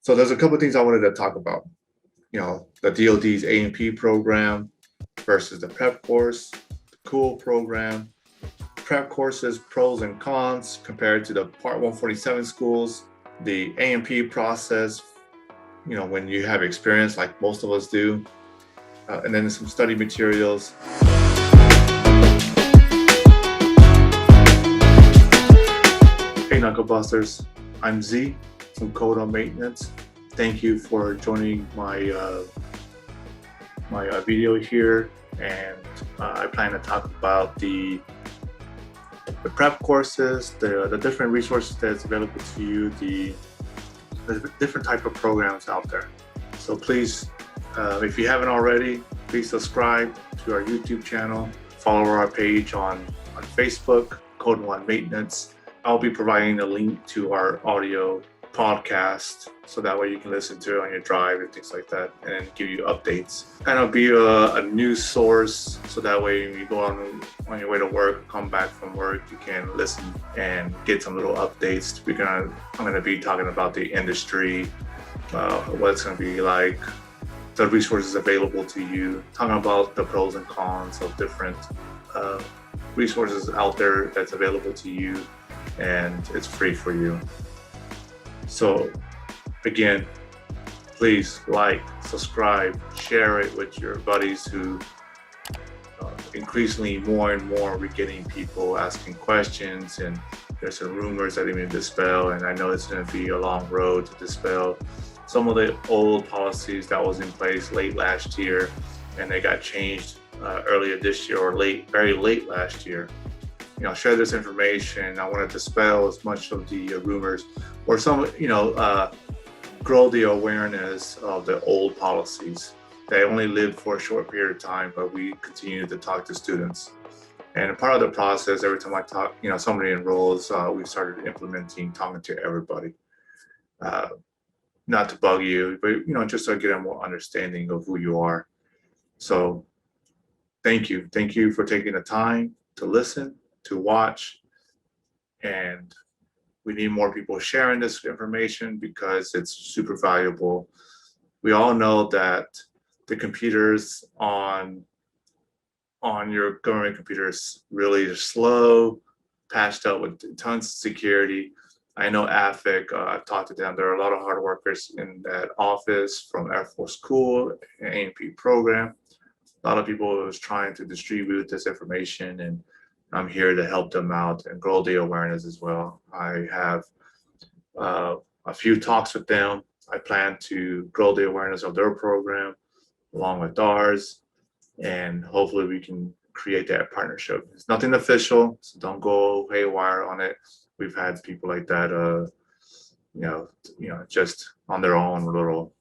So there's a couple of things I wanted to talk about. The DoD's A&P program versus the prep course, the cool program, prep courses, pros and cons compared to the Part 147 schools, the A&P process, when you have experience like most of us do, and then some study materials. Hey Knuckle Busters, I'm Z from Code on Maintenance. Thank you for joining my video here, and I plan to talk about the prep courses, the different resources that's available to you, the different type of programs out there. So please, if you haven't already, please subscribe to our YouTube channel, follow our page on Facebook, Code on Maintenance. I'll be providing a link to our audio podcast, so that way you can listen to it on your drive and things like that, and give you updates. Kind of be a news source, so that way when you go on your way to work, come back from work, you can listen and get some little updates. I'm going to be talking about the industry, what it's going to be like, the resources available to you, talking about the pros and cons of different resources out there that's available to you, and it's free for you. So again, please like, subscribe, share it with your buddies who increasingly more and more we're getting people asking questions, and there's some rumors that even dispel, and I know it's going to be a long road to dispel some of the old policies that was in place late last year, and they got changed earlier this year, or very late last year. Share this information. I want to dispel as much of the rumors, or some, grow the awareness of the old policies. They only lived for a short period of time, but we continue to talk to students. And part of the process, every time I talk, somebody enrolls, we started implementing talking to everybody. Not to bug you, but just to get a more understanding of who you are. So thank you for taking the time to listen, to watch, and we need more people sharing this information because it's super valuable. We all know that the computers on your government computers really are slow, patched up with tons of security. I know AFIC, I've talked to them. There are a lot of hard workers in that office from Air Force School and A&P program. A lot of people who's trying to distribute this information, and I'm here to help them out and grow the awareness as well. I have a few talks with them. I plan to grow the awareness of their program along with ours, and hopefully we can create that partnership. It's nothing official, so don't go haywire on it. We've had people like that, just on their own little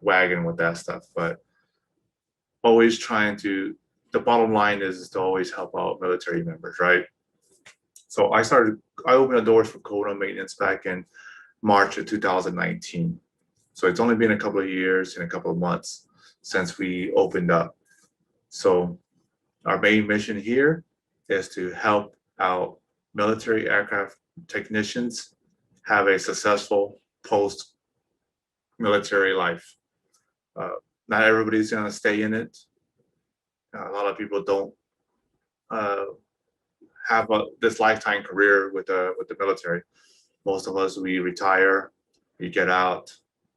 wagon with that stuff, but always trying to, the bottom line is to always help out military members, right? So I opened the doors for Code on Maintenance back in March of 2019. So it's only been a couple of years and a couple of months since we opened up. So our main mission here is to help out military aircraft technicians have a successful post-military life. Not everybody's going to stay in it. A lot of people don't have this lifetime career with the military. Most of us, we retire, we get out,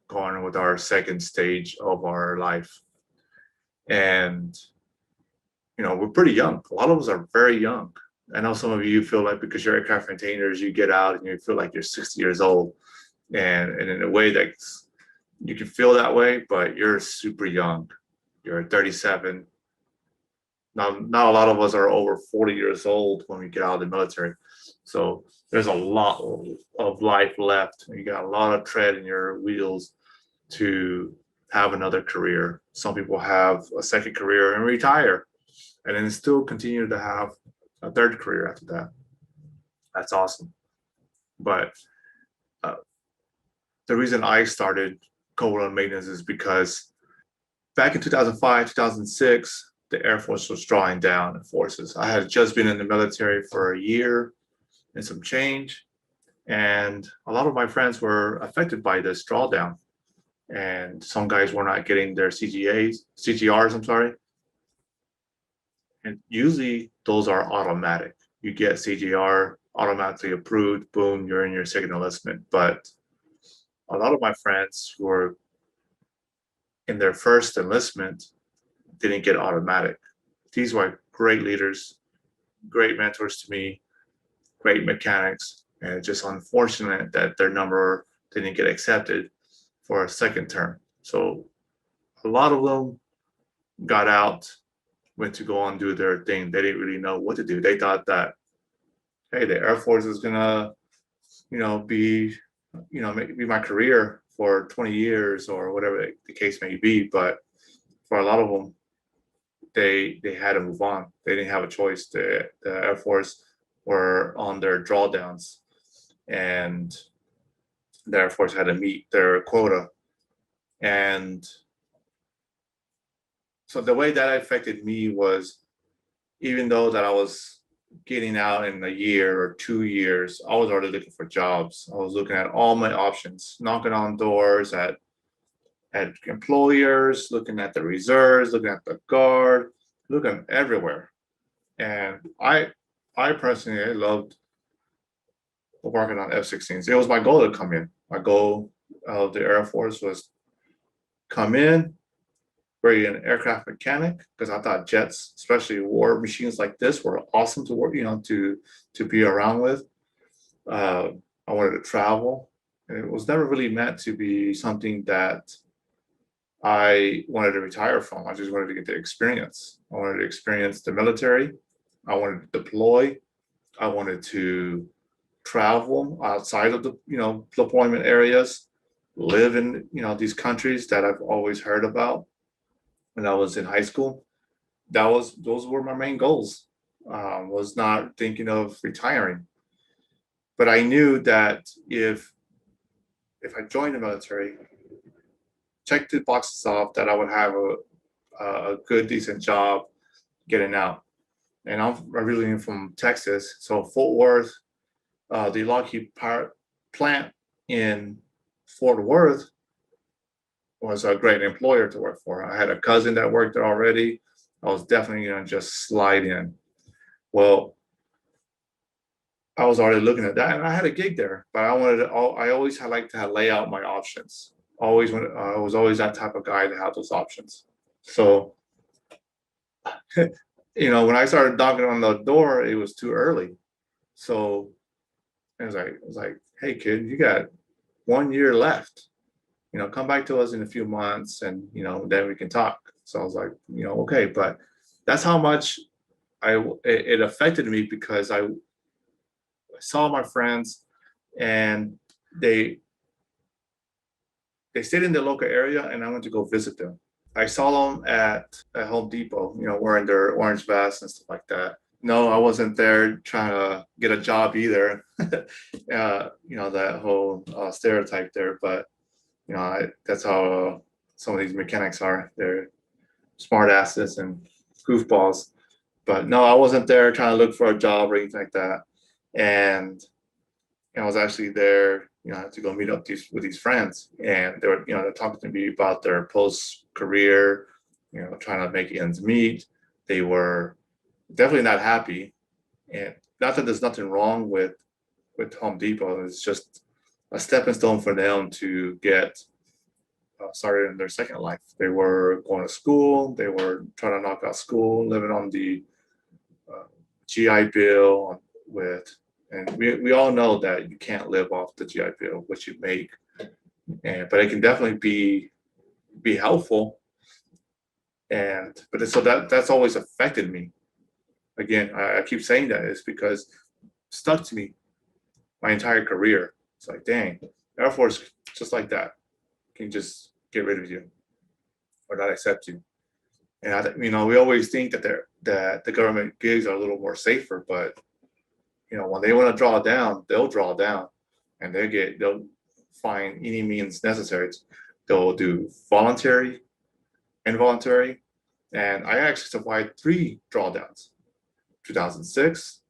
go on with our second stage of our life. And, we're pretty young. A lot of us are very young. I know some of you feel like because you're aircraft maintainers, you get out and you feel like you're 60 years old. And in a way that you can feel that way, but you're super young. You're 37. Not a lot of us are over 40 years old when we get out of the military. So there's a lot of life left. You got a lot of tread in your wheels to have another career. Some people have a second career and retire, and then still continue to have a third career after that. That's awesome. But the reason I started Code on Maintenance is because back in 2005, 2006, the Air Force was drawing down forces. I had just been in the military for a year and some change, And a lot of my friends were affected by this drawdown. And some guys were not getting their CGRs, I'm sorry. And usually those are automatic. You get CGR automatically approved, boom, you're in your second enlistment. But a lot of my friends who were in their first enlistment didn't get automatic. These were great leaders, great mentors to me, great mechanics, and it's just unfortunate that their number didn't get accepted for a second term. So a lot of them got out, went to go on do their thing. They didn't really know what to do. They thought that, hey, the Air Force is gonna, be, be my career for 20 years or whatever the case may be. But for a lot of them, they had to move on. They didn't have a choice. The Air Force were on their drawdowns, and the Air Force had to meet their quota. And so the way that affected me was, even though that I was getting out in a year or 2 years, I was already looking for jobs. I was looking at all my options, knocking on doors at employers, looking at the reserves, looking at the guard, looking everywhere. And I personally, I loved working on F-16s. It was my goal to come in. My goal of the Air Force was come in, be an aircraft mechanic, because I thought jets, especially war machines like this, were awesome to work, to be around with. Uh, I wanted to travel, and it was never really meant to be something that I wanted to retire from. I just wanted to get the experience. I wanted to experience the military. I wanted to deploy. I wanted to travel outside of the deployment areas, live in these countries that I've always heard about. When I was in high school, those were my main goals. Was not thinking of retiring, but I knew that if I joined the military, check the boxes off, that I would have a good, decent job getting out. And I'm originally from Texas, so Fort Worth, the Lockheed Power plant in Fort Worth was a great employer to work for. I had a cousin that worked there already. I was definitely going to just slide in. Well, I was already looking at that, and I had a gig there, but I always had like to lay out my options. Always I was always that type of guy to have those options. So, when I started knocking on the door, it was too early. So it was like, hey kid, you got 1 year left. Come back to us in a few months, and then we can talk. So I was like, okay, but that's how much it affected me, because I saw my friends, and they stayed in the local area, and I went to go visit them. I saw them at Home Depot, wearing their orange vests and stuff like that. No, I wasn't there trying to get a job either. That whole stereotype there, but that's how some of these mechanics are. They're smart asses and goofballs. But no, I wasn't there trying to look for a job or anything like that. And I was actually there, to go meet up with these friends, and they were, they're talking to me about their post-career, trying to make ends meet. They were definitely not happy, and not that there's nothing wrong with Home Depot. It's just a stepping stone for them to get started in their second life. They were going to school. They were trying to knock out school, living on the GI Bill and we all know that you can't live off the GI Bill, what you make, but it can definitely be helpful. But so that's always affected me. Again, I keep saying that is because it stuck to me my entire career. It's like, dang, Air Force, just like that, can just get rid of you or not accept you. And we always think that the government gigs are a little more safer, but when they want to draw down, they'll draw down, and they'll find any means necessary. They'll do voluntary, involuntary, and I actually survived 3 drawdowns: 2006,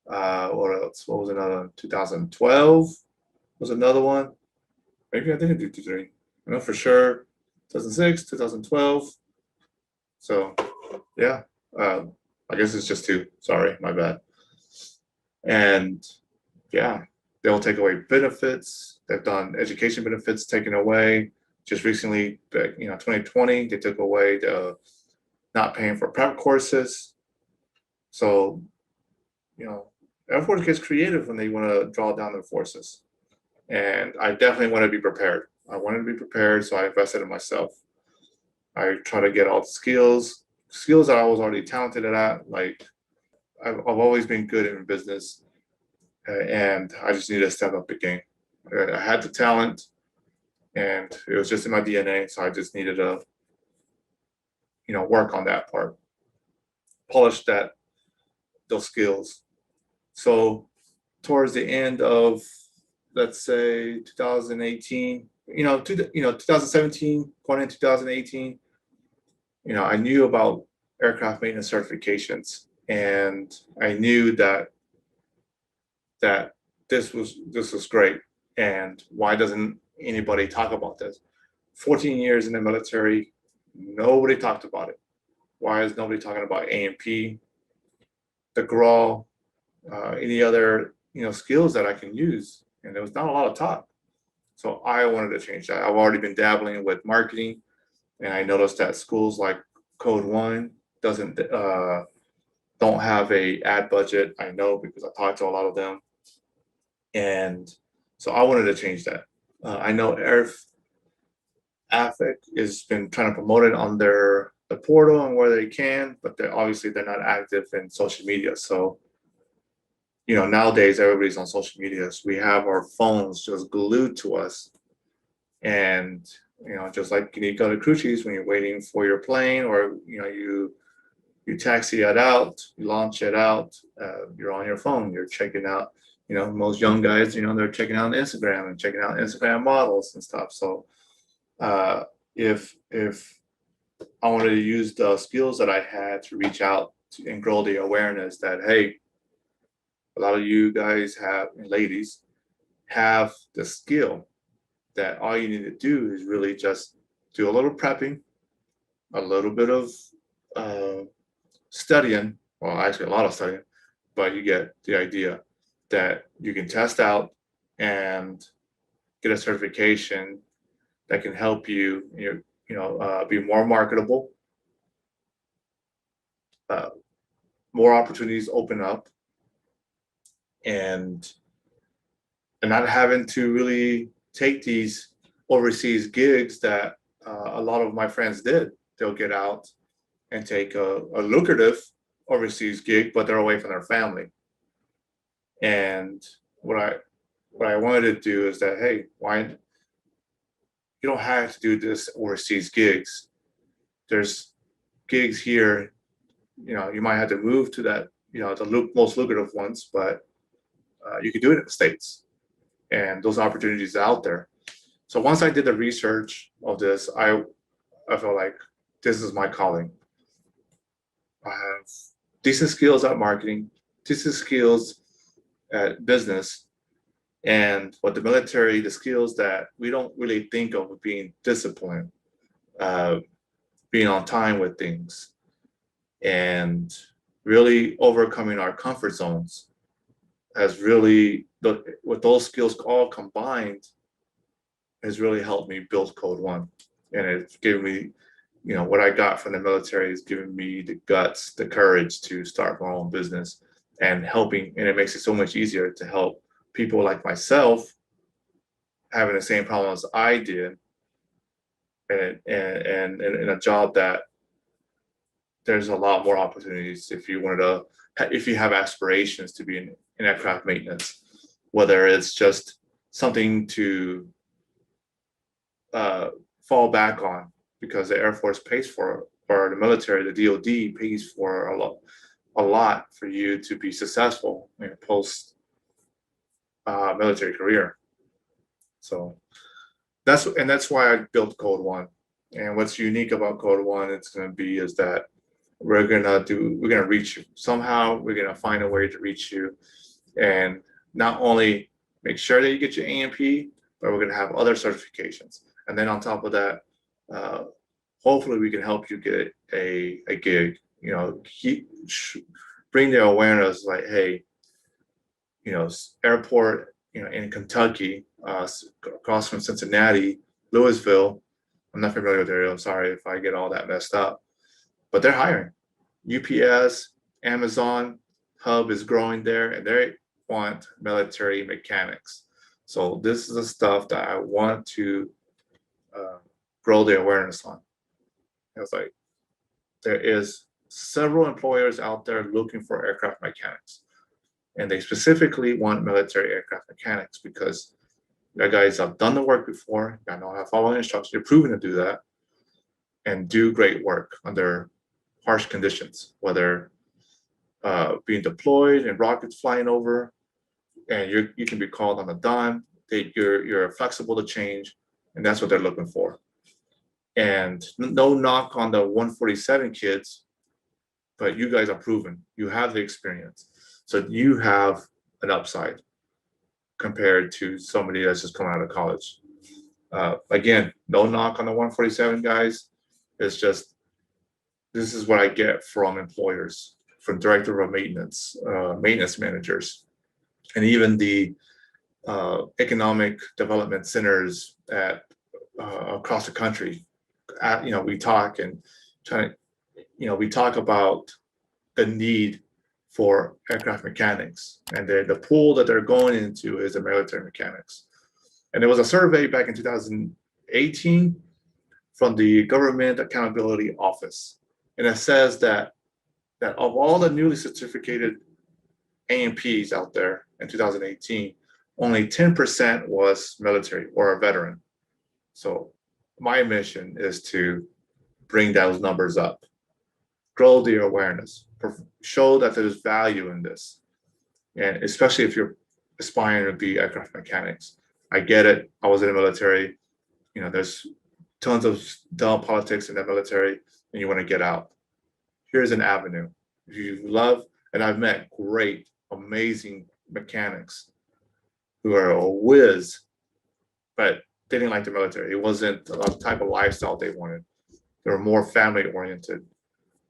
What else? What was another one? 2012 was another one. Maybe I didn't do 3. I know for sure 2006, 2012. So yeah, I guess it's just 2. Sorry, my bad. And yeah, they'll take away benefits. They've done education benefits taken away. Just recently, 2020, they took away the not paying for prep courses. So, Air Force gets creative when they want to draw down their forces. And I definitely want to be prepared. I wanted to be prepared, so I invested in myself. I try to get all the skills that I was already talented at. Like I've always been good in business, and I just needed to step up the game. I had the talent, and it was just in my DNA. So I just needed to, work on that part, polish those skills. So towards the end of, let's say 2018, 2017, going into 2018, I knew about aircraft maintenance certifications, and I knew that this was great. And why doesn't anybody talk about this? 14 years in the military, nobody talked about it. Why is nobody talking about A&P, the GRAW, any other skills that I can use? And there was not a lot of talk. So I wanted to change that. I've already been dabbling with marketing, and I noticed that schools like Code One don't have a ad budget. I know because I talked to a lot of them, and so I wanted to change that. I know AFIC has been trying to promote it on the portal and where they can, but they're not active in social media. So nowadays everybody's on social media. So we have our phones just glued to us, and just like you go to crew chiefs when you're waiting for your plane, or you taxi it out, you launch it out, you're on your phone, you're checking out. Most young guys, they're checking out Instagram and checking out Instagram models and stuff. So if I wanted to use the skills that I had to reach out and grow the awareness that, hey, a lot of you guys ladies have the skill that all you need to do is really just do a little prepping, a little bit of studying, well, actually a lot of studying, but you get the idea that you can test out and get a certification that can help you, be more marketable. More opportunities open up, and not having to really take these overseas gigs that a lot of my friends did. They'll get out and take a lucrative overseas gig, but they're away from their family. And what I wanted to do is that, hey, why you don't have to do this overseas gigs. There's gigs here. You might have to move to that, the most lucrative ones, but you can do it in the States, and those opportunities are out there. So once I did the research of this, I felt like this is my calling. I have decent skills at marketing, decent skills at business, and what the military, the skills that we don't really think of being disciplined, being on time with things, and really overcoming our comfort zones has really, with those skills all combined, has really helped me build Code One. And it's given me, what I got from the military is giving me the guts, the courage to start my own business and helping. And it makes it so much easier to help people like myself having the same problems I did, and in a job that there's a lot more opportunities if you have aspirations to be in aircraft maintenance, whether it's just something to fall back on because the Air Force pays for it, or the military, the DoD pays for a lot for you to be successful in a post military career. So that's why I built Code One. And what's unique about Code One, it's going to be is that we're gonna reach you somehow. We're gonna find a way to reach you, and not only make sure that you get your A&P, but we're gonna have other certifications. And then on top of that, uh, hopefully we can help you get a gig. You know, bring the awareness like, hey, you know, airport, you know, in Kentucky, across from Cincinnati, Louisville. I'm not familiar with the area. I'm sorry if I get all that messed up, but they're hiring. UPS, Amazon hub is growing there, and they want military mechanics. So this is the stuff that I want to uh, grow the awareness on. It's like there is several employers out there looking for aircraft mechanics, and they specifically want military aircraft mechanics because you guys have done the work before. You know how to follow instructions. You're proven to do that and do great work under harsh conditions, whether being deployed and rockets flying over, and you can be called on a dime. You're flexible to change, and that's what they're looking for. And no knock on the 147 kids, but you guys are proven. You have the experience, so you have an upside compared to somebody that's just coming out of college. Again, no knock on the 147 guys. It's just this is what I get from employers, from director of maintenance, maintenance managers, and even the economic development centers at across the country. You know, we talk and try. You know, we talk about the need for aircraft mechanics, and the pool that they're going into is the military mechanics. And there was a survey back in 2018 from the Government Accountability Office, and it says that of all the newly certificated A&Ps out there in 2018, only 10% was military or a veteran. So my mission is to bring those numbers up, grow the awareness, show that there's value in this, and especially if you're aspiring to be aircraft mechanics. I get it. I was in the military. You know, there's tons of dumb politics in the military, and you want to get out. Here's an avenue. If you love, and I've met great, amazing mechanics who are a whiz, but they didn't like the military. It wasn't the type of lifestyle they wanted. They were more family oriented.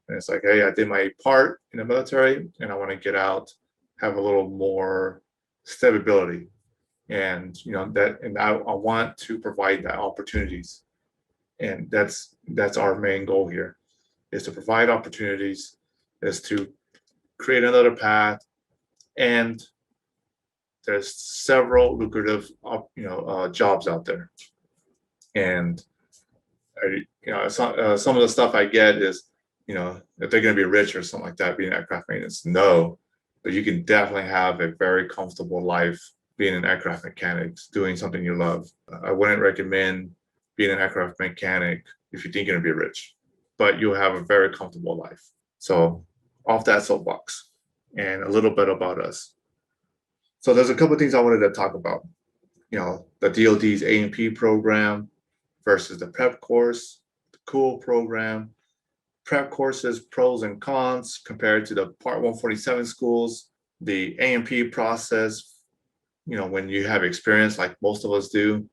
And it's like, hey, I did my part in the military and I want to get out, have a little more stability. And you know that, and I want to provide that opportunities. And that's our main goal here, is to provide opportunities, is to create another path. And there's several lucrative jobs out there. And some of the stuff I get is, you know, if they're going to be rich or something like that, being aircraft maintenance, no, but you can definitely have a very comfortable life being an aircraft mechanic, doing something you love. I wouldn't recommend being an aircraft mechanic if you think you're going to be rich, but you'll have a very comfortable life. So off that soapbox, and a little bit about us. So there's a couple of things I wanted to talk about. You know, the DoD's A&P program versus the prep course, the COOL program, prep courses, pros and cons compared to the Part 147 schools, the A&P process, you know, when you have experience like most of us do,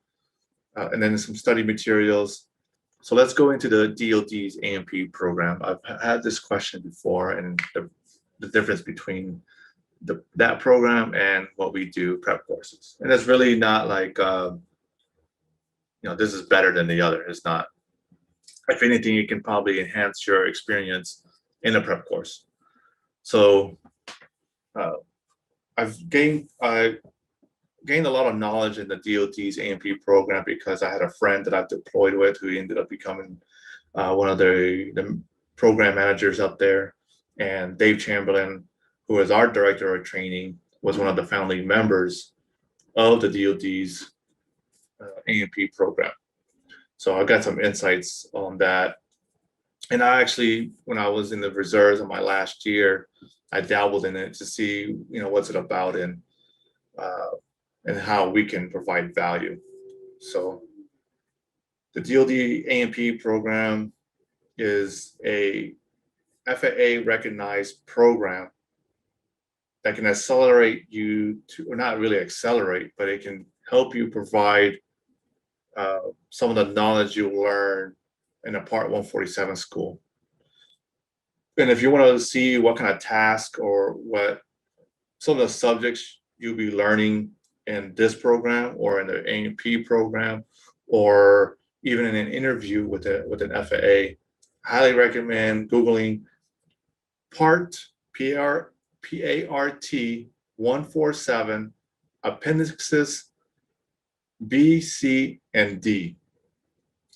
and then some study materials. So let's go into the DoD's A&P program. I've had this question before, and the difference between that program and what we do, prep courses. And it's really not like, you know, this is better than the other. It's not. If anything, you can probably enhance your experience in a prep course. So I've gained a lot of knowledge in the DoD's A&P program because I had a friend that I've deployed with who ended up becoming one of the program managers up there. And Dave Chamberlain, who is our director of training, was one of the founding members of the DoD's A&P program. So I got some insights on that. And I actually, when I was in the reserves in my last year, I dabbled in it to see, you know, what's it about and how we can provide value. So the DoD A&P program is a FAA recognized program that can accelerate you to, or not really accelerate, but it can help you provide some of the knowledge you learn in a Part 147 school. And if you want to see what kind of task or what some of the subjects you'll be learning in this program or in the A&P program, or even in an interview with an FAA, highly recommend Googling Part PART 147 Appendixes B, C, and D.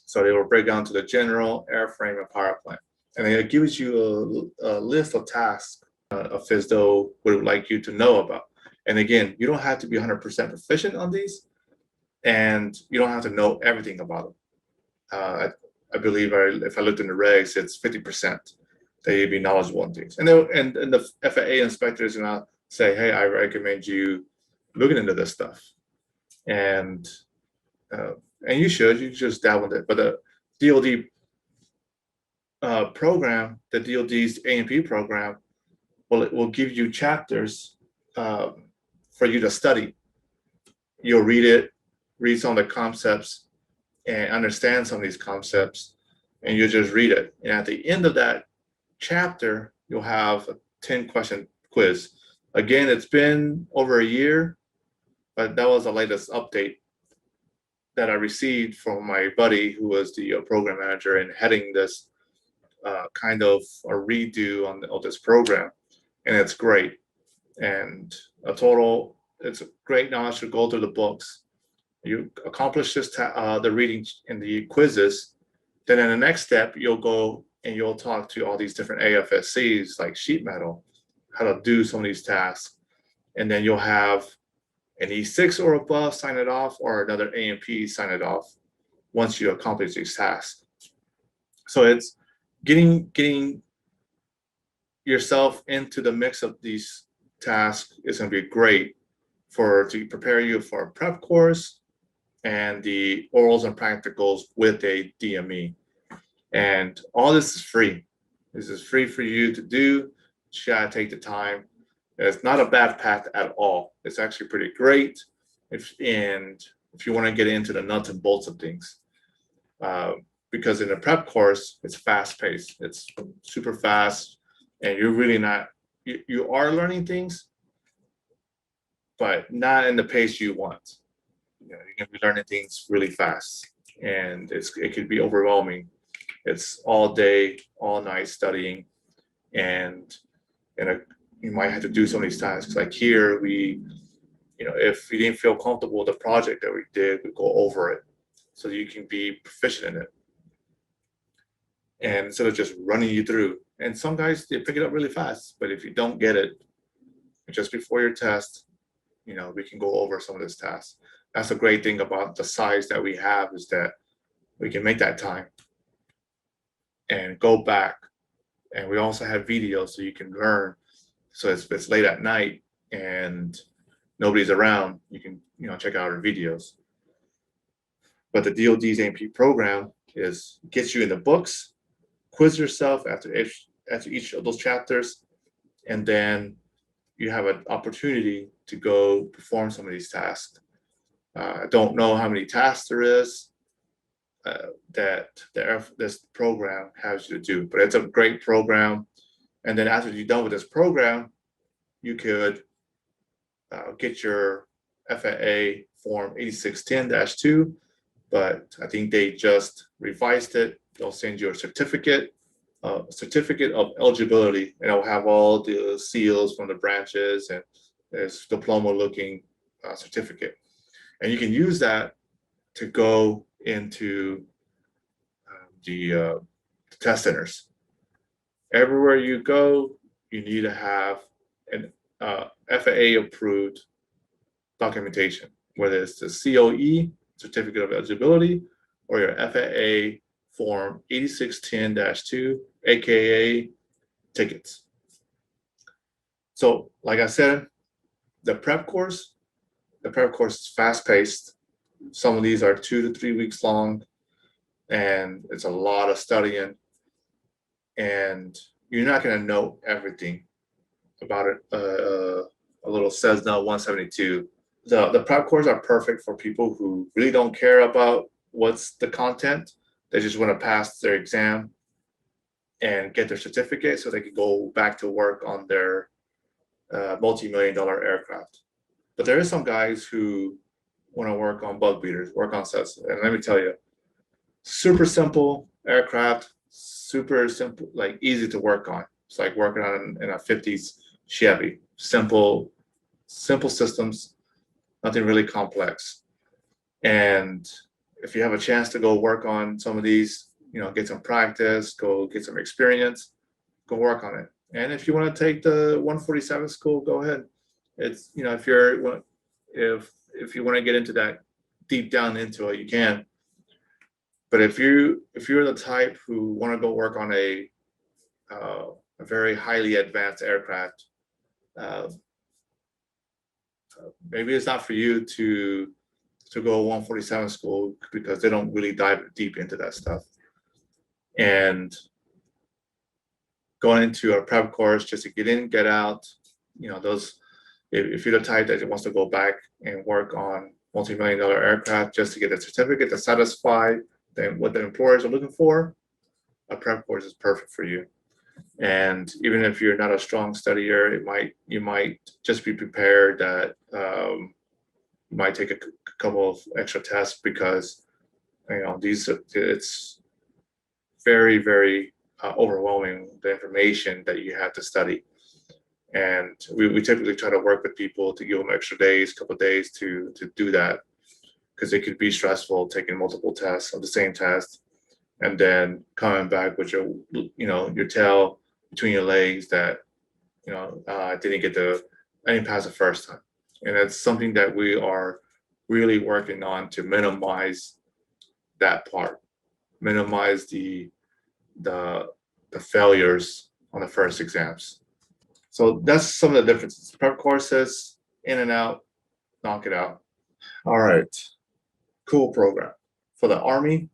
So they will break down to the general, airframe, and power plant. And it gives you a list of tasks a FSDO would like you to know about. And again, you don't have to be 100% proficient on these, and you don't have to know everything about them. I believe if I looked in the regs, it's 50% that you'd be knowledgeable on things. And the FAA inspector is gonna say, hey, I recommend you looking into this stuff. And you just dabble in it. But the DoD program, the DoD's A&P program, it will give you chapters for you to study. You'll read some of the concepts and understand some of these concepts, and you just read it. And at the end of that chapter, you'll have a 10-question quiz. Again, it's been over a year, but that was the latest update that I received from my buddy who was the program manager and heading this kind of a redo on this program. And it's great. And it's a great knowledge to go through the books. You accomplish the reading and the quizzes. Then in the next step, you'll go and you'll talk to all these different AFSCs like sheet metal, how to do some of these tasks. And then you'll have an E6 or above sign it off, or another A&P sign it off once you accomplish these tasks. So it's getting yourself into the mix of these tasks is going to be great to prepare you for a prep course and the orals and practicals with a DME. And all this is free. This is free for you to do. Just gotta take the time. It's not a bad path at all. It's actually pretty great if you want to get into the nuts and bolts of things. Because in the prep course, it's fast-paced. It's super fast, and you're really not. You are learning things, but not in the pace you want. You're gonna be learning things really fast, and it could be overwhelming. It's all day, all night studying, and you might have to do some of these tasks. Like here, if you didn't feel comfortable with the project that we did, we go over it so you can be proficient in it. And instead of just running you through. And some guys, they pick it up really fast, but if you don't get it just before your test, we can go over some of this tasks. That's a great thing about the size that we have, is that we can make that time and go back. And we also have videos so you can learn. So if it's late at night and nobody's around, you can check out our videos. But the DoD's A&P program gets you in the books, quiz yourself after each of those chapters, and then you have an opportunity to go perform some of these tasks. I don't know how many tasks there is that this program has you to do, but it's a great program. And then after you're done with this program, you could get your FAA Form 8610-2, but I think they just revised it. They'll send you a certificate of eligibility, and it'll have all the seals from the branches and this diploma-looking certificate. And you can use that to go into the test centers. Everywhere you go, you need to have an FAA-approved documentation, whether it's the COE, Certificate of Eligibility, or your FAA Form 8610-2, aka tickets. So, like I said, the prep course is fast-paced. Some of these are 2 to 3 weeks long, and it's a lot of studying. And you're not going to know everything about it. A little Cessna 172. The prep courses are perfect for people who really don't care about what's the content. They just want to pass their exam and get their certificate so they can go back to work on their multi-million-dollar aircraft. But there is some guys who want to work on bug beaters, work on sets. And let me tell you, super simple aircraft, super simple, like easy to work on. It's like working on in a 50s Chevy. Simple systems, nothing really complex. And if you have a chance to go work on some of these, get some practice, go get some experience, go work on it. And if you want to take the 147 school, go ahead. It's if you want to get into that deep down into it, you can. But if you're the type who want to go work on a very highly advanced aircraft, uh, maybe it's not for you to go 147 school because they don't really dive deep into that stuff. And going into a prep course just to get in, get out, those, if you're the type that wants to go back and work on multi-million-dollar aircraft just to get a certificate to satisfy what the employers are looking for, a prep course is perfect for you. And even if you're not a strong studier, you might just be prepared that you might take a couple of extra tests because it's very, very overwhelming, the information that you have to study. And we typically try to work with people to give them extra days, couple of days to do that, because it could be stressful taking multiple tests of the same test and then coming back with your tail between your legs that I didn't pass the first time. And that's something that we are really working on to minimize that part, minimize the failures on the first exams. So that's some of the differences. Prep courses, in and out, knock it out. All right, cool program. For the Army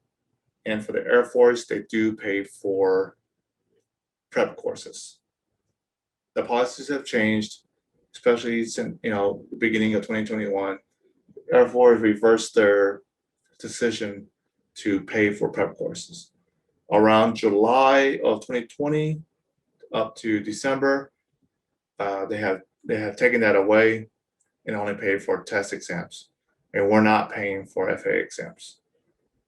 and for the Air Force, they do pay for prep courses. The policies have changed, especially since the beginning of 2021. Air Force reversed their decision to pay for prep courses. Around July of 2020 up to December, they have taken that away and only paid for test exams, and we're not paying for FAA exams.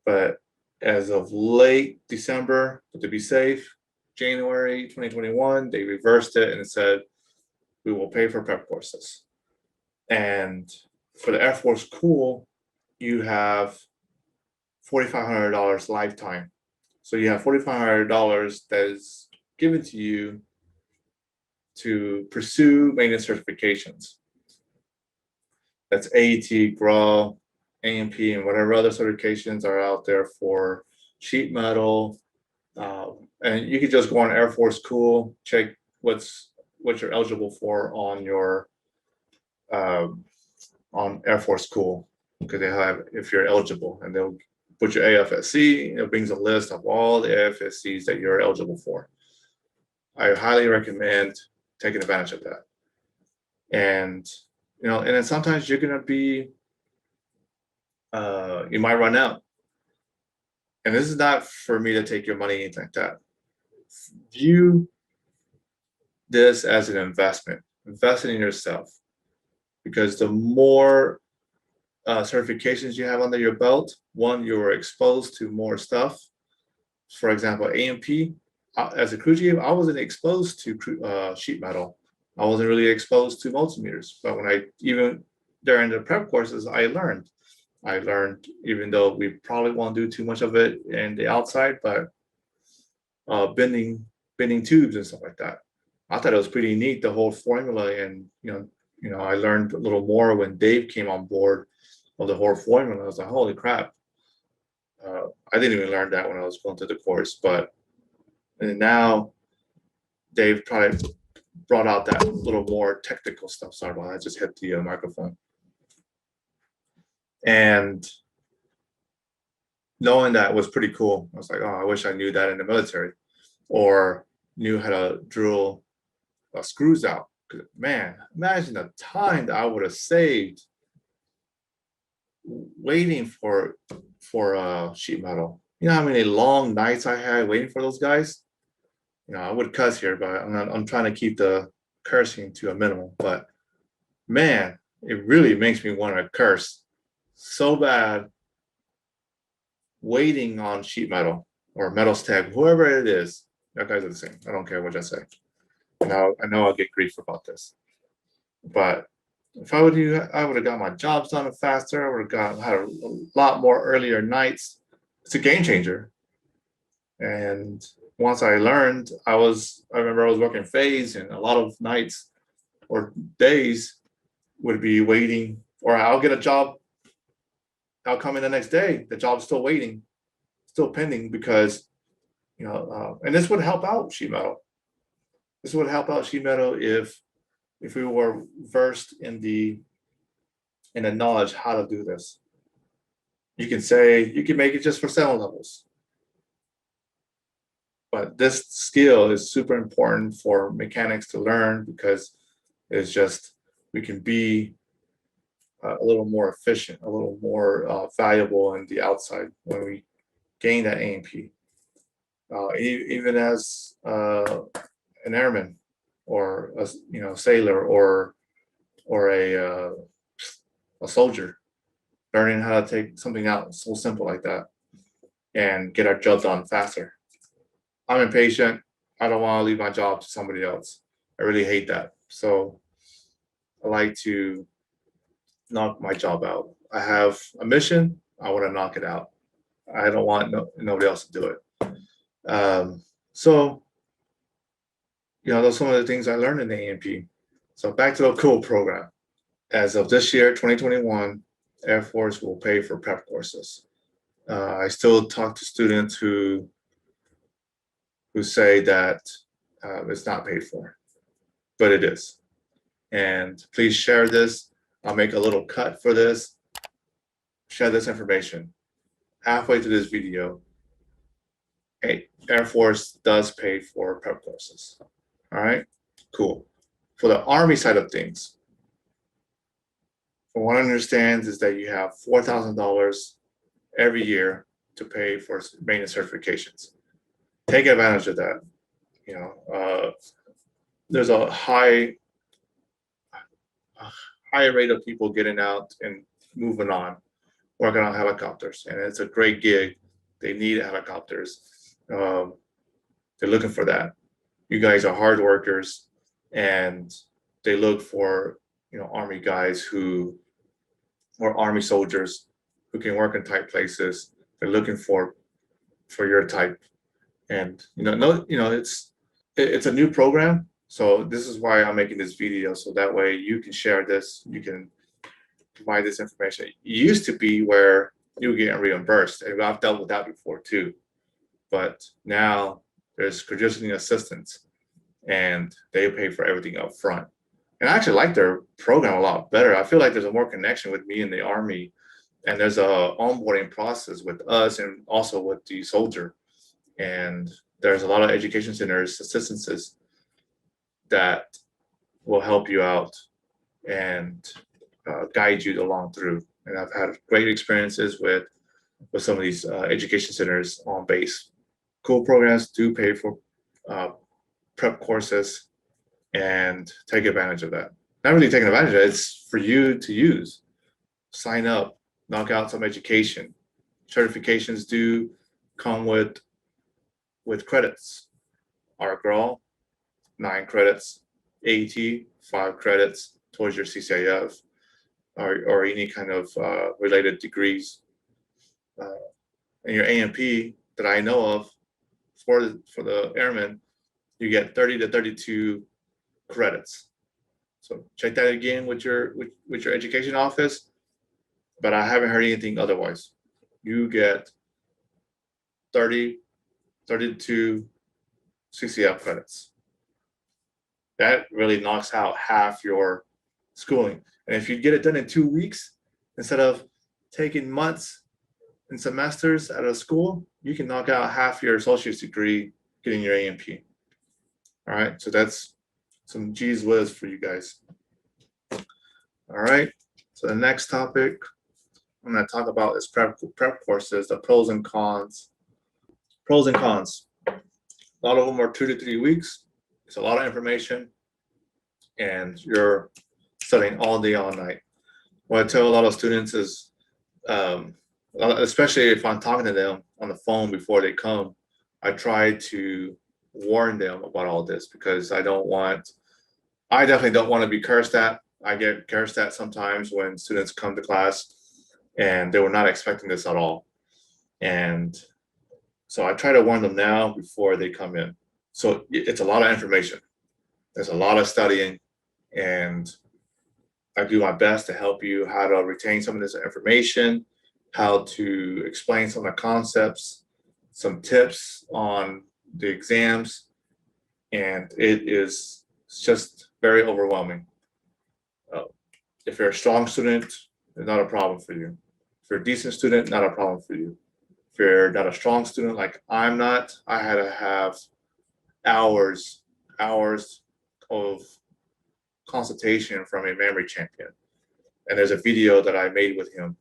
But as of late December, to be safe, January 2021, they reversed it and said we will pay for prep courses. And for the Air Force Cool, you have $4,500 lifetime. So you have $4,500 that is given to you to pursue maintenance certifications. That's AET, GRAW, AMP, and whatever other certifications are out there for sheet metal. And you can just go on Air Force Cool, check what you're eligible for on your on Air Force Cool, because they have, if you're eligible, and they'll put your AFSC. It brings a list of all the AFSCs that you're eligible for. I highly recommend taking advantage of that. And and then sometimes you're gonna be you might run out. And this is not for me to take your money, anything like that. View this as an investment. Invest in yourself, because the more certifications you have under your belt, one, you're exposed to more stuff. For example, AMP, as a crew chief, I wasn't exposed to sheet metal. I wasn't really exposed to multimeters. But even during the prep courses, I learned, even though we probably won't do too much of it in the outside, but bending tubes and stuff like that. I thought it was pretty neat, the whole formula. And I learned a little more when Dave came on board of the whole formula. I was like, holy crap. I didn't even learn that when I was going through the course, and now Dave probably brought out that little more technical stuff. Sorry about that, I just hit the microphone. And knowing that was pretty cool. I was like, oh, I wish I knew that in the military. Or knew how to drill screws out. Man, imagine the time that I would have saved waiting for sheet metal. You know how many long nights I had waiting for those guys? You know, I would cuss here, but I'm trying to keep the cursing to a minimum. But man, it really makes me want to curse so bad waiting on sheet metal or metal tag, whoever it is. You guys are the same. I don't care what I say. Now I know I'll get grief about this, but if I would have got my jobs done faster. I would have had a lot more earlier nights. It's a game changer. And once I learned, I remember I was working phase, and a lot of nights or days would be waiting, or I'll get a job, I'll come in the next day, the job's still waiting, still pending, because and this would help out sheet metal. This would help out sheet metal if we were versed in the knowledge how to do this. You can make it just for 7 levels, but this skill is super important for mechanics to learn, because it's just, we can be a little more efficient, a little more valuable in the outside when we gain that A&P. Even as an airman, or a sailor, or a soldier, learning how to take something out so simple like that and get our job done faster. I'm impatient. I don't want to leave my job to somebody else. I really hate that. So I like to knock my job out. I have a mission. I want to knock it out. I don't want nobody else to do it. So those are some of the things I learned in the A&P. So back to the cool program. As of this year, 2021, Air Force will pay for prep courses. I still talk to students who say that it's not paid for, but it is. And please share this. I'll make a little cut for this. Share this information. Halfway through this video, hey, Air Force does pay for prep courses. All right, cool. For the Army side of things, from what I understand is that you have $4,000 every year to pay for maintenance certifications. Take advantage of that. There's a high rate of people getting out and moving on, working on helicopters, and it's a great gig. They need helicopters. They're looking for that. You guys are hard workers, and they look for Army guys or Army soldiers who can work in tight places. They're looking for your type, and it's a new program. So this is why I'm making this video, so that way you can share this, you can provide this information. It used to be where you get reimbursed, and I've dealt with that before too. But now there's credentialing assistants, and they pay for everything up front. And I actually like their program a lot better. I feel like there's a more connection with me and the Army, and there's a onboarding process with us and also with the soldier. And there's a lot of education centers, assistances that will help you out and guide you along through. And I've had great experiences with some of these education centers on base. Cool programs do pay for prep courses, and take advantage of that. Not really taking advantage of it, it's for you to use. Sign up, knock out some education. Certifications do come with credits. RGRAL, 9 credits. AET, 5 credits towards your CCIF or any kind of related degrees. And your A&P that I know of for the airmen, you get 30 to 32 credits. So check that again with your education office, but I haven't heard anything otherwise. You get 30, 32 CCF credits. That really knocks out half your schooling. And if you get it done in 2 weeks, instead of taking months and semesters out of school, you can knock out half your associate's degree getting your A&P. All right, so that's some geez whiz for you guys. All right, so the next topic I'm going to talk about is prep courses, the pros and cons. Pros and cons. A lot of them are 2 to 3 weeks. It's a lot of information, and you're studying all day, all night. What I tell a lot of students is, especially if I'm talking to them on the phone before they come, I try to warn them about all this because I definitely don't want to be cursed at. I get cursed at sometimes when students come to class and they were not expecting this at all. And so I try to warn them now before they come in. So it's a lot of information. There's a lot of studying, and I do my best to help you how to retain some of this information, how to explain some of the concepts, some tips on the exams, and it's just very overwhelming. If you're a strong student, it's not a problem for you. If you're a decent student, not a problem for you. If you're not a strong student like I'm not, I had to have hours of consultation from a memory champion. And there's a video that I made with him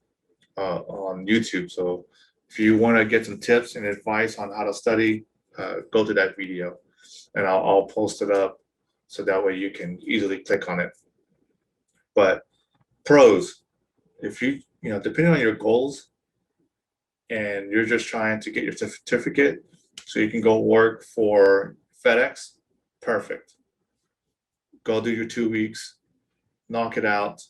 on YouTube. So if you want to get some tips and advice on how to study, go to that video, and I'll post it up so that way you can easily click on it. But pros, if depending on your goals, and you're just trying to get your certificate so you can go work for FedEx, perfect. Go do your 2 weeks, knock it out,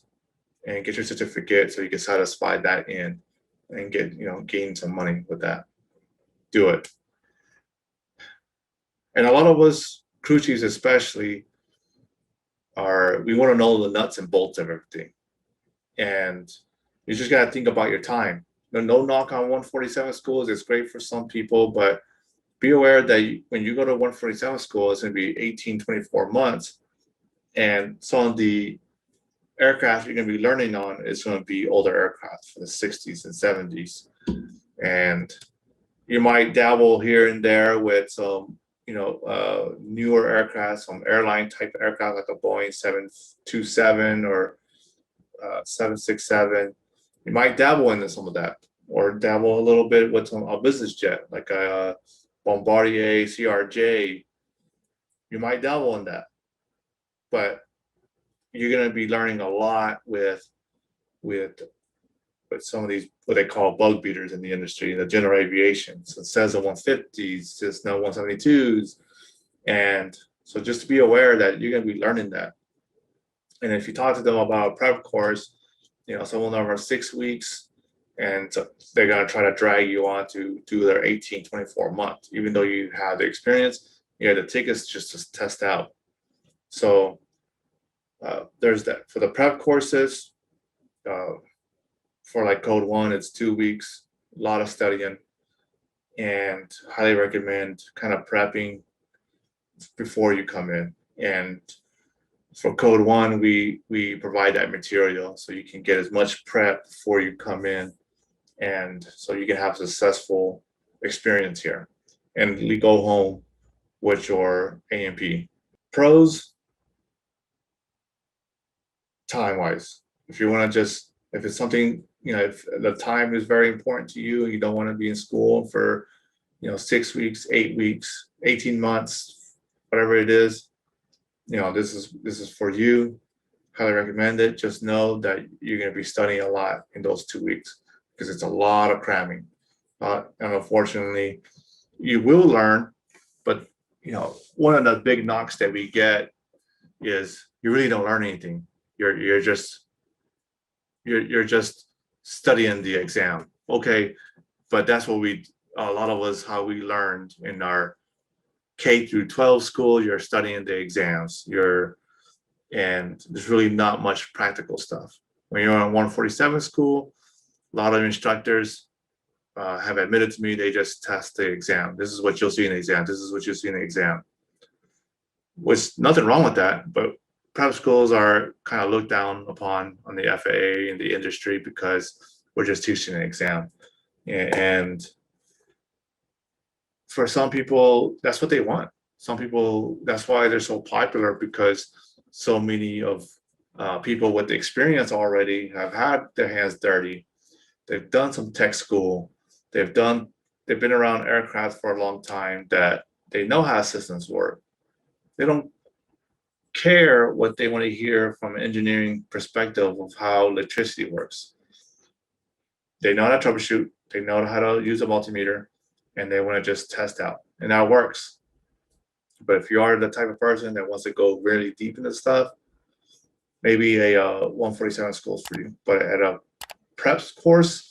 and get your certificate so you can satisfy that in and gain some money with that. Do it. And a lot of us crew chiefs especially we want to know the nuts and bolts of everything. And you just got to think about your time. No knock on 147 schools. It's great for some people, but be aware that when you go to 147 school, it's going to be 18, 24 months. And some of the aircraft you're going to be learning on is going to be older aircraft from the 60s and 70s. And you might dabble here and there with some, newer aircraft, some airline type aircraft like a Boeing 727 or 767. You might dabble into some of that, or dabble a little bit with a business jet like a Bombardier CRJ. You might dabble in that, but you're going to be learning a lot with some of these what they call bug beaters in the industry, the general aviation. So Cessna 150s, Cessna 172s, and so just to be aware that you're going to be learning that. And if you talk to them about a prep course, some of them are 6 weeks, and so they're going to try to drag you on to do their 18, 24 months, even though you have the experience, you have the tickets just to test out. So there's that. For the prep courses, for like Code 1, it's 2 weeks, a lot of studying, and highly recommend kind of prepping before you come in. And for Code 1, we provide that material so you can get as much prep before you come in, and so you can have a successful experience here and you go home with your A&P. Pros, time-wise. If you want to if it's something, if the time is very important to you and you don't want to be in school for, 6 weeks, 8 weeks, 18 months, whatever it is, this is for you. Highly recommend it. Just know that you're going to be studying a lot in those 2 weeks because it's a lot of cramming. And unfortunately, you will learn, but one of the big knocks that we get is you really don't learn anything. You're just studying the exam. Okay, but that's what a lot of us, how we learned in our K through 12 school. You're studying the exams. And there's really not much practical stuff. When you're on 147 school, a lot of instructors have admitted to me they just test the exam. This is what you'll see in the exam. This is what you'll see in the exam. Which nothing wrong with that, but prep schools are kind of looked down upon on the FAA and the industry because we're just teaching an exam. And for some people, that's what they want. Some people, that's why they're so popular, because so many of people with the experience already have had their hands dirty. They've done some tech school. They've done, they've been around aircraft for a long time, that they know how systems work. They don't care what they want to hear from an engineering perspective of how electricity works. They know how to troubleshoot, they know how to use a multimeter, and they want to just test out. And that works. But if you are the type of person that wants to go really deep into stuff, maybe a 147 school is for you. But at a preps course,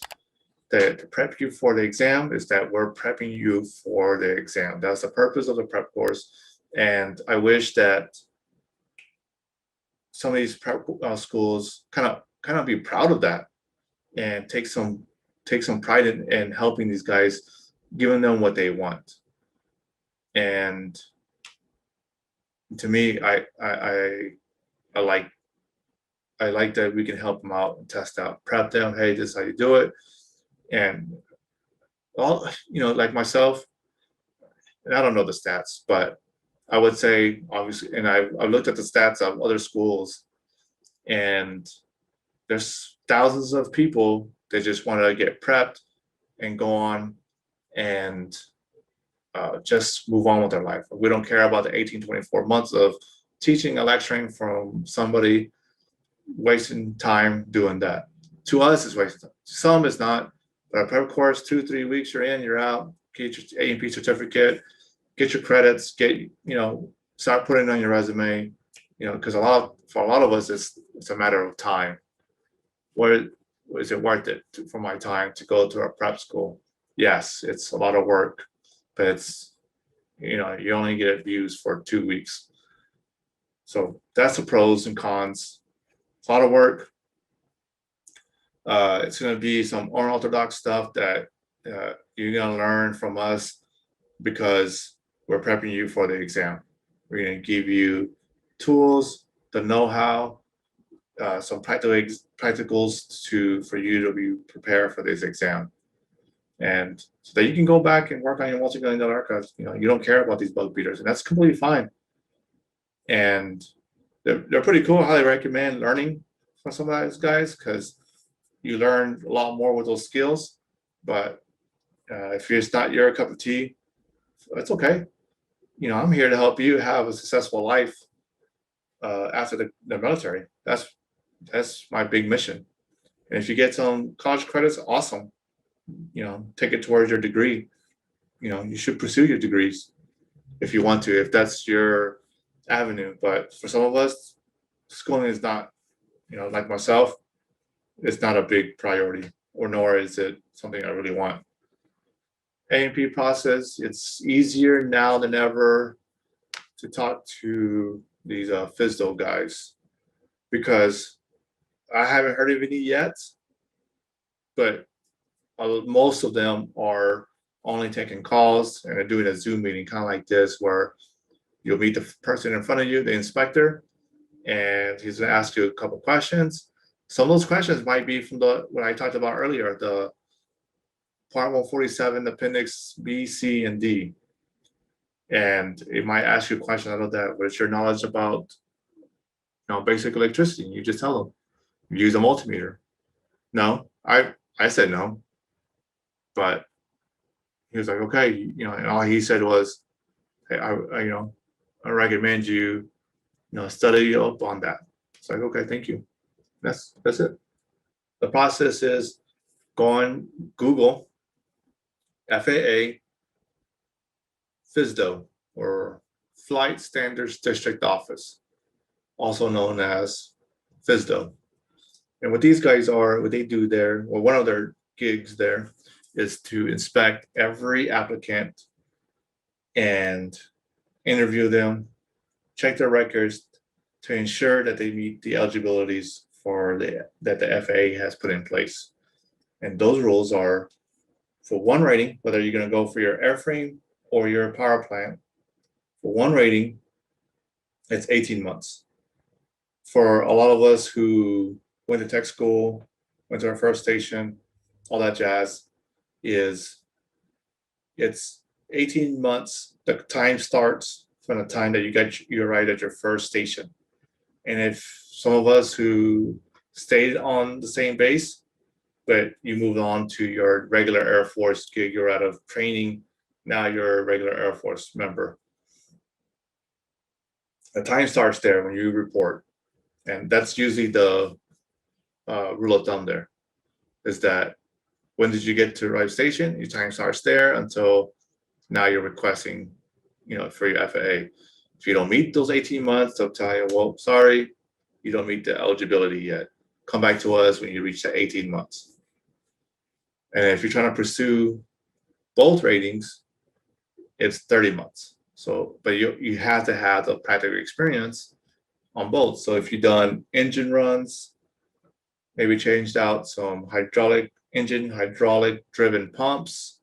that to prep you for the exam is that we're prepping you for the exam. That's the purpose of the prep course. And I wish that some of these prep schools kind of be proud of that, and take some pride in helping these guys, giving them what they want. And to me, I like I like that we can help them out and test out, prep them. Hey, this is how you do it. And all, like myself, and I don't know the stats, but I would say obviously, and I've looked at the stats of other schools, and there's thousands of people that just want to get prepped and go on and just move on with their life. We don't care about the 18, 24 months of teaching and lecturing from somebody, wasting time doing that. To us, it's wasting time. Some is not, but a prep course, 2, 3 weeks, you're in, you're out, get your A&P certificate, get your credits, start putting it on your resume, because for a lot of us, it's a matter of time. Where is it worth it for my time to go to a prep school? Yes, it's a lot of work, but it's, you only get views for 2 weeks. So that's the pros and cons. It's a lot of work. It's going to be some unorthodox stuff that you're going to learn from us, because we're prepping you for the exam. We're going to give you tools, the know-how, some practicals for you to be prepared for this exam, and so that you can go back and work on your multi-million-dollar aircraft. You don't care about these bug beaters, and that's completely fine. And they're pretty cool. I highly recommend learning from some of those guys, because you learn a lot more with those skills. But if it's not your cup of tea, it's okay. I'm here to help you have a successful life after the military. That's my big mission. And if you get some college credits, awesome. Take it towards your degree. You should pursue your degrees if you want to, if that's your avenue. But for some of us, schooling is not, like myself, it's not a big priority, or nor is it something I really want. A&P process, it's easier now than ever to talk to these FISDO guys, because I haven't heard of any yet, but most of them are only taking calls, and they're doing a Zoom meeting kind of like this, where you'll meet the person in front of you, the inspector, and he's going to ask you a couple questions. Some of those questions might be from what I talked about earlier, the Part 147, Appendix B, C, and D. And it might ask you a question out of that. What's your knowledge about basic electricity? You just tell them. You use a multimeter. No, I said no. But he was like, okay, and all he said was, hey, I recommend you, study up on that. It's like, okay, thank you. That's it. The process is go on Google FAA FISDO, or Flight Standards District Office, also known as FISDO. And what these guys are, what they do there, or one of their gigs there, is to inspect every applicant and interview them, check their records to ensure that they meet the eligibilities that the FAA has put in place. And those rules are, for one rating, whether you're going to go for your airframe or your power plant, for one rating, it's 18 months. For a lot of us who went to tech school, went to our first station, all that jazz, it's 18 months. The time starts from the time that you arrived at your first station. And if some of us who stayed on the same base, but you moved on to your regular Air Force gig, you're out of training, now you're a regular Air Force member. The time starts there when you report. And that's usually the rule of thumb there, is that when did you get to arrive station? Your time starts there until now you're requesting, for your FAA. If you don't meet those 18 months, they'll tell you, well, sorry, you don't meet the eligibility yet. Come back to us when you reach the 18 months. And if you're trying to pursue both ratings, it's 30 months. So, but you have to have the practical experience on both. So if you've done engine runs, maybe changed out some hydraulic driven pumps,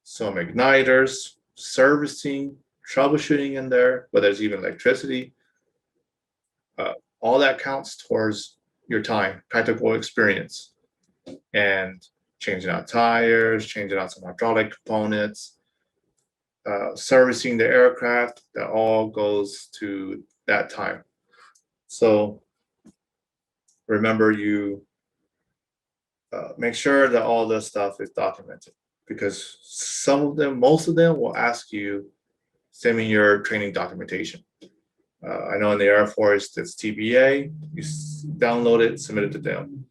some igniters, servicing, troubleshooting in there, whether there's even electricity, all that counts towards your time, practical experience, and changing out tires, changing out some hydraulic components, servicing the aircraft, that all goes to that time. So remember, you make sure that all this stuff is documented, because most of them will ask you, send me your training documentation. I know in the Air Force, it's TBA, you download it, submit it to them.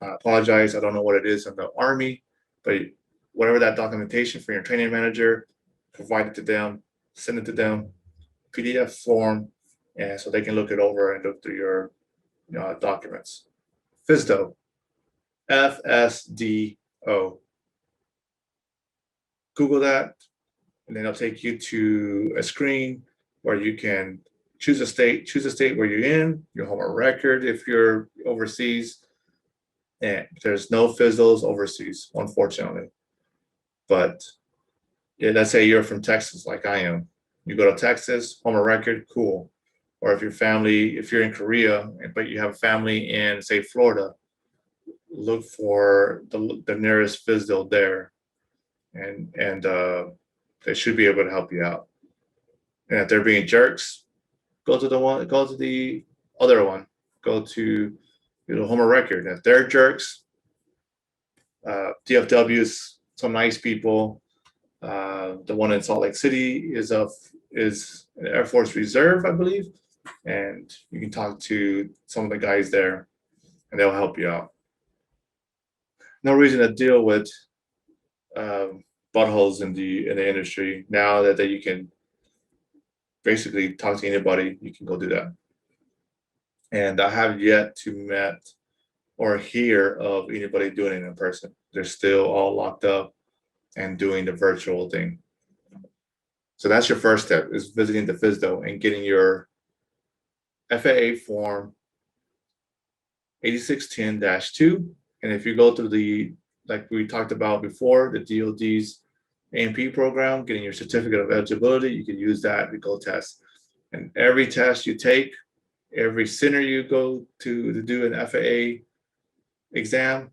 I apologize, I don't know what it is in the Army, but whatever that documentation for your training manager, provide it to them, send it to them, PDF form, and so they can look it over and look through your documents. FSDO, FSDO. Google that, and then it'll take you to a screen where you can choose a state where you're in, your home of record if you're overseas. And there's no FSDOs overseas, unfortunately. But yeah, let's say you're from Texas, like I am. You go to Texas, home of record, cool. Or if you're in Korea, but you have family in, say, Florida, look for the nearest FSDO there, and they should be able to help you out. And if they're being jerks, go to the other one. Go to home of record. And if they're jerks, DFW's some nice people. The one in Salt Lake City is an Air Force Reserve, I believe, and you can talk to some of the guys there, and they'll help you out. No reason to deal with buttholes in the industry now that you can basically talk to anybody. You can go do that. And I have yet to met or hear of anybody doing it in person. They're still all locked up and doing the virtual thing. So that's your first step, is visiting the FSDO and getting your FAA form 8610-2. And if you go through like we talked about before, the DoD's A&P program, getting your certificate of eligibility, you can use that to go test. And every test you take, every center you go to do an FAA exam,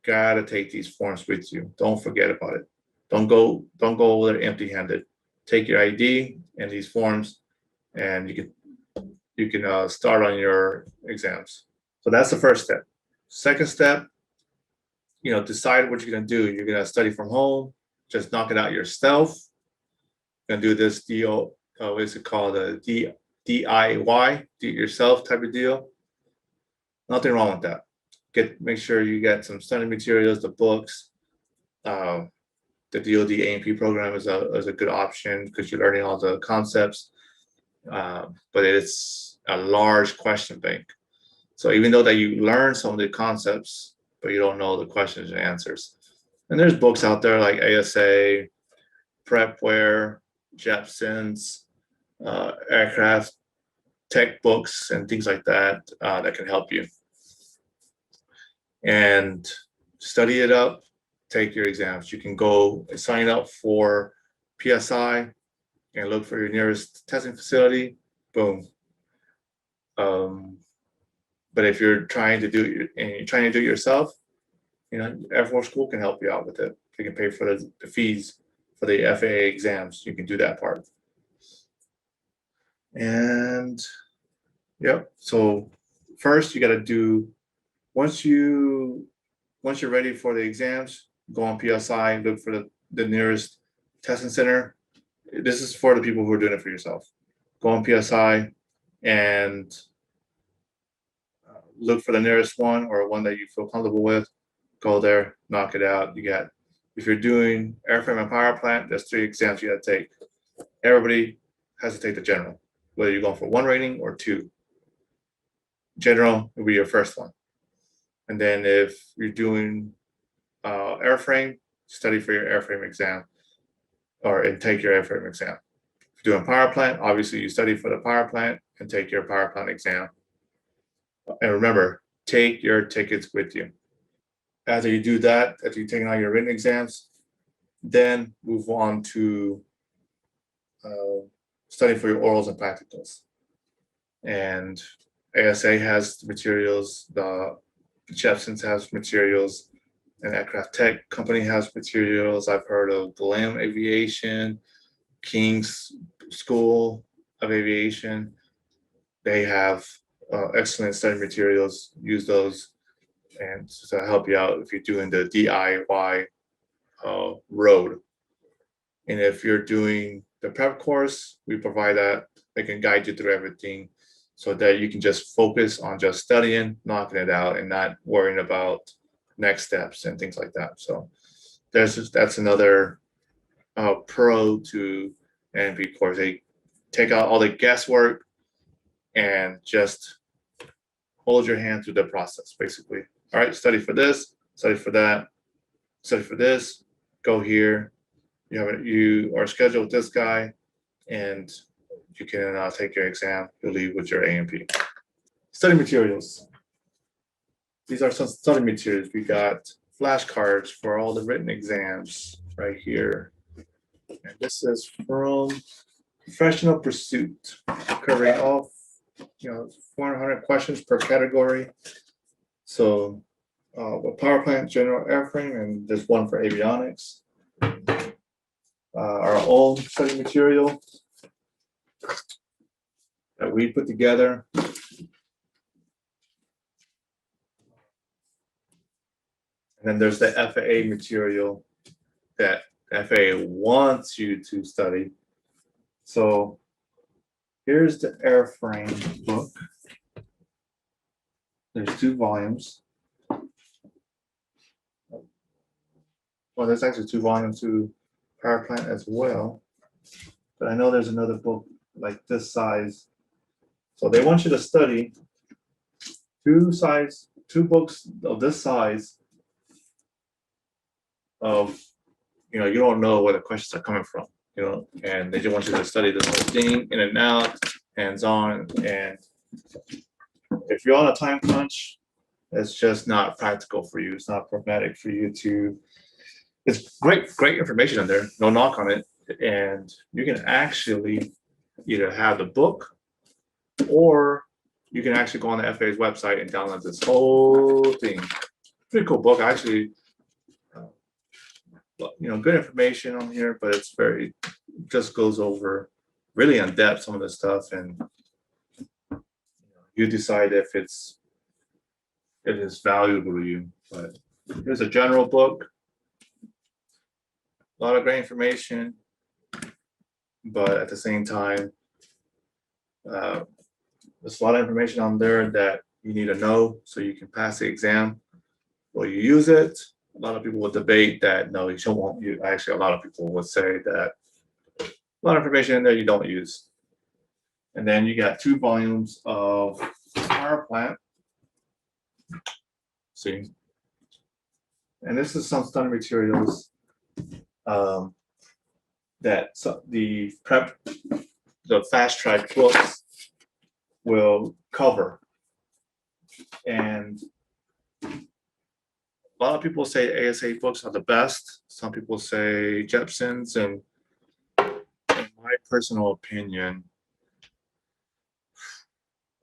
gotta take these forms with you. Don't forget about it. Don't go over there empty-handed. Take your ID and these forms, and you can start on your exams. So that's the first step. Second step, decide what you're gonna do. You're gonna study from home, just knock it out yourself. You're gonna do this deal, what is it called, a DIY, do it yourself type of deal. Nothing wrong with that. Make sure you get some study materials, the books. The DoD A&P program is a good option because you're learning all the concepts, but it's a large question bank. So even though that you learn some of the concepts, but you don't know the questions and answers. And there's books out there like ASA, Prepware, Jepson's, aircraft tech books, and things like that that can help you. And study it up, take your exams. You can go sign up for PSI and look for your nearest testing facility. Boom. But if you're trying to do it yourself, Air Force School can help you out with it. They can pay for the fees for the FAA exams. You can do that part. And yep. So first you got to do, once you're ready for the exams, go on PSI, look for the nearest testing center. This is for the people who are doing it for yourself. Go on PSI and look for the nearest one or one that you feel comfortable with. Go there, knock it out. You got, if you're doing airframe and Powerplant, there's 3 exams you got to take. Everybody has to take the general, whether you're going for 1 rating or 2. General will be your first one. And then if you're doing airframe, study for your airframe exam and take your airframe exam. If you're doing Powerplant, obviously you study for the Powerplant and take your Powerplant exam. And remember, take your tickets with you. After you do that, after you've taken all your written exams, then move on to study for your orals and practicals. And ASA has materials, the Jepsons has materials, and Aircraft Tech Company has materials. I've heard of Glam Aviation, King's School of Aviation. They have excellent study materials. Use those and to help you out if you're doing the DIY road. And if you're doing the prep course, we provide that. They can guide you through everything so that you can just focus on just studying, knocking it out, and not worrying about next steps and things like that. So that's another pro to NP course. They take out all the guesswork and just hold your hand through the process, basically. All right, study for this, study for that, study for this, go here. You are scheduled with this guy, and you can take your exam. You'll leave with your A&P. Study materials. These are some study materials. We got flashcards for all the written exams right here. And this is from Professional Pursuit, covering all 400 questions per category. So with Powerplant, general airframe, and there's one for avionics. Our own study material that we put together. And then there's the FAA material that FAA wants you to study. So here's the airframe book. There's 2 volumes. Well, there's actually 2 volumes to Powerplant as well. But I know there's another book like this size. So they want you to study 2 books of this size of, you don't know where the questions are coming from, and they just want you to study this whole thing in and out, hands-on. And if you're on a time crunch, it's just not practical for you. It's not pragmatic for you to, it's great information in there, no knock on it. And you can actually either have the book, or you can actually go on the FAA's website and download this whole thing. Pretty cool book, actually. Good information on here, but it's just goes over really in depth some of the stuff, and you decide if it is valuable to you. But here's a general book, a lot of great information, but at the same time, there's a lot of information on there that you need to know so you can pass the exam. Will you use it? A lot of people would debate that no, you won't use. Actually, a lot of people would say that a lot of information in there you don't use. And then you got 2 volumes of Powerplant. See, and this is some study materials that the fast track books will cover. And a lot of people say ASA books are the best. Some people say Jepson's, and in my personal opinion,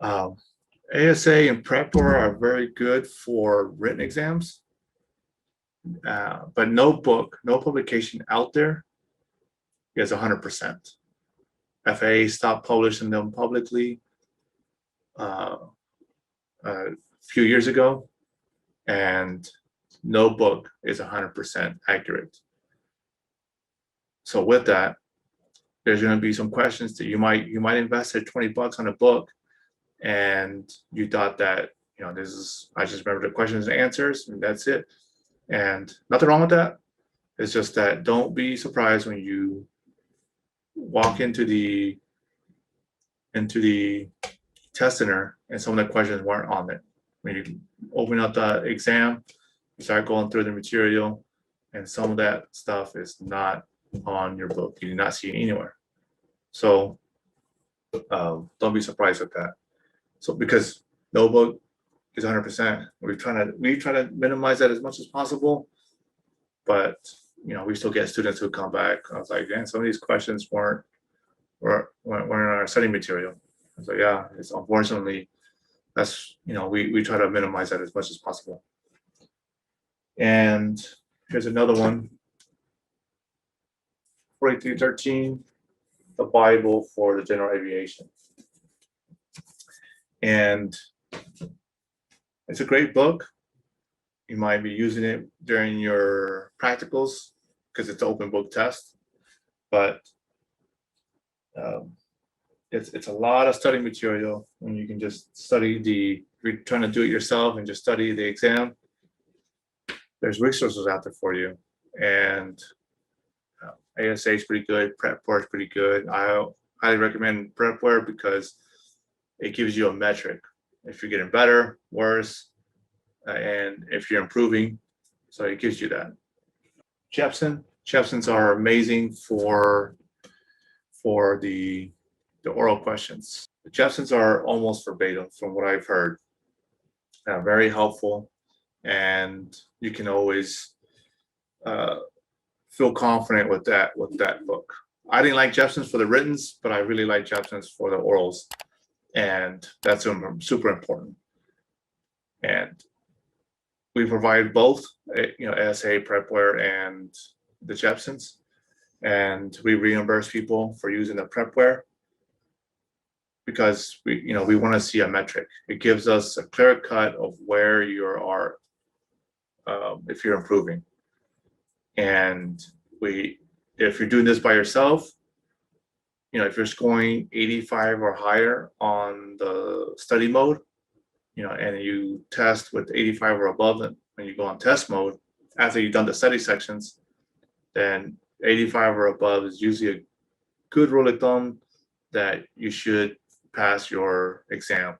ASA and Prepper are very good for written exams, but no book, no publication out there is 100%. FAA stopped publishing them publicly a few years ago, and no book is 100% accurate. So with that, there's going to be some questions that you might invested $20 on a book, and you thought that this is, I just remember the questions and answers and that's it, and nothing wrong with that. It's just that don't be surprised when you walk into the test center and some of the questions weren't on it. When you open up the exam, you start going through the material, and some of that stuff is not on your book. You do not see it anywhere. So don't be surprised with that. So because no book is 100%, we try to minimize that as much as possible. But we still get students who come back. I was like, man, some of these questions weren't in our study material. I was like, yeah, it's unfortunately that's we try to minimize that as much as possible. And here's another one. 4313, the Bible for the general aviation. And it's a great book. You might be using it during your practicals because it's an open book test, but it's a lot of study material when you can just study if you're trying to do it yourself and just study the exam. There's resources out there for you, and ASA is pretty good. Prepware is pretty good. I highly recommend Prepware because it gives you a metric if you're getting better, worse, and if you're improving. So it gives you that. Jepsons are amazing for the oral questions. The Jepsons are almost verbatim from what I've heard. Very helpful, and you can always feel confident with that book. I didn't like Jepsons for the writtens, but I really like Jepsons for the orals, and that's super important. And we provide both, ASA, Prepware, and the Jepsons, and we reimburse people for using the Prepware because we want to see a metric. It gives us a clear cut of where you are, if you're improving. And if you're doing this by yourself, if you're scoring 85 or higher on the study mode, and you test with 85 or above, and when you go on test mode after you've done the study sections, then 85 or above is usually a good rule of thumb that you should pass your exam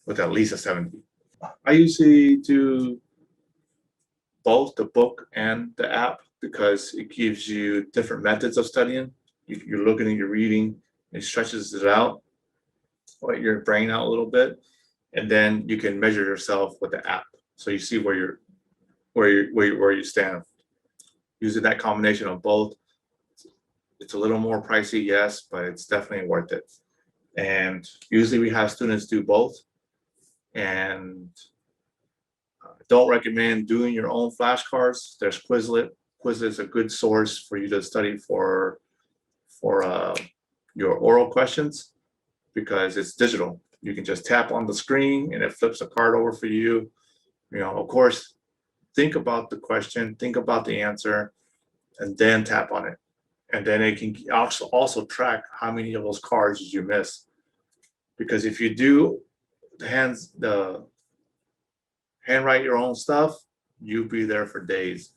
with at least a 70. I usually do both the book and the app because it gives you different methods of studying. You're looking and you're reading, it stretches it out, let your brain out a little bit, and then you can measure yourself with the app, so you see where you stand. Using that combination of both, it's a little more pricey, yes, but it's definitely worth it. And usually we have students do both, and don't recommend doing your own flashcards. There's Quizlet. Quizlet is a good source for you to study for your oral questions because it's digital. You can just tap on the screen and it flips a card over for you. Of course, think about the question, think about the answer, and then tap on it. And then it can also track how many of those cards did you miss. Because if you do handwrite your own stuff, you'll be there for days.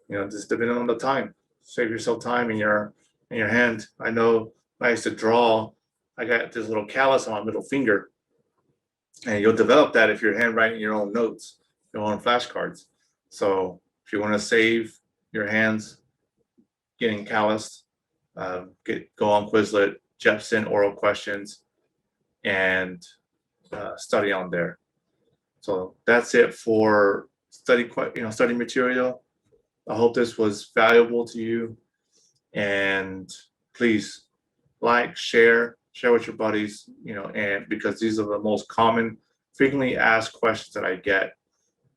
Just depending on the time. Save yourself time in your hand. I know I used to draw. I got this little callus on my middle finger, and you'll develop that if you're handwriting your own notes, your own flashcards. So if you want to save your hands getting calloused, go on Quizlet, Jepson oral questions, and study on there. So that's it for study material. I hope this was valuable to you, and please like, share with your buddies, and because these are the most common, frequently asked questions that I get,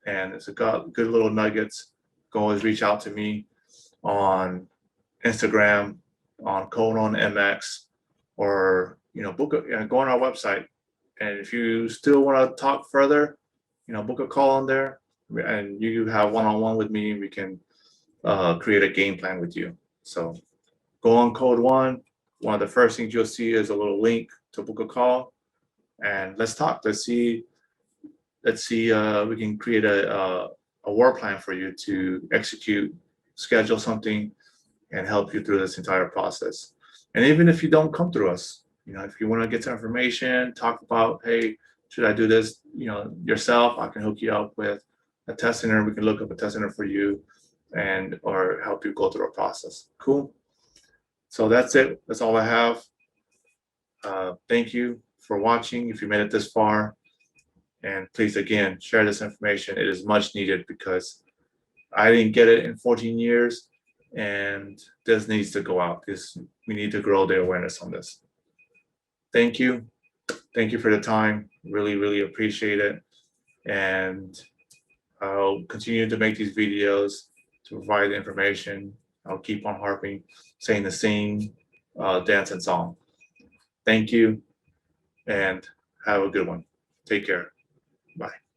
and it's a good little nuggets. You can always reach out to me on Instagram, on Colon MX, or book go on our website. And if you still want to talk further, book a call on there, and you have one-on-one with me. We can create a game plan with you. So go on Code One. One of the first things you'll see is a little link to book a call, and let's talk. Let's see. We can create a work plan for you to execute, schedule something, and help you through this entire process. And even if you don't come through us, if you want to get some information, talk about, hey, should I do this, yourself? I can hook you up with a test center. We can look up a test center for you, and or help you go through a process. Cool. So that's it. That's all I have. Thank you for watching. If you made it this far, and please again share this information. It is much needed because I didn't get it in 14 years, and this needs to go out because we need to grow the awareness on this. Thank you. Thank you for the time. Really, really appreciate it. And I'll continue to make these videos to provide information. I'll keep on harping, saying the same dance and song. Thank you, and have a good one. Take care. Bye.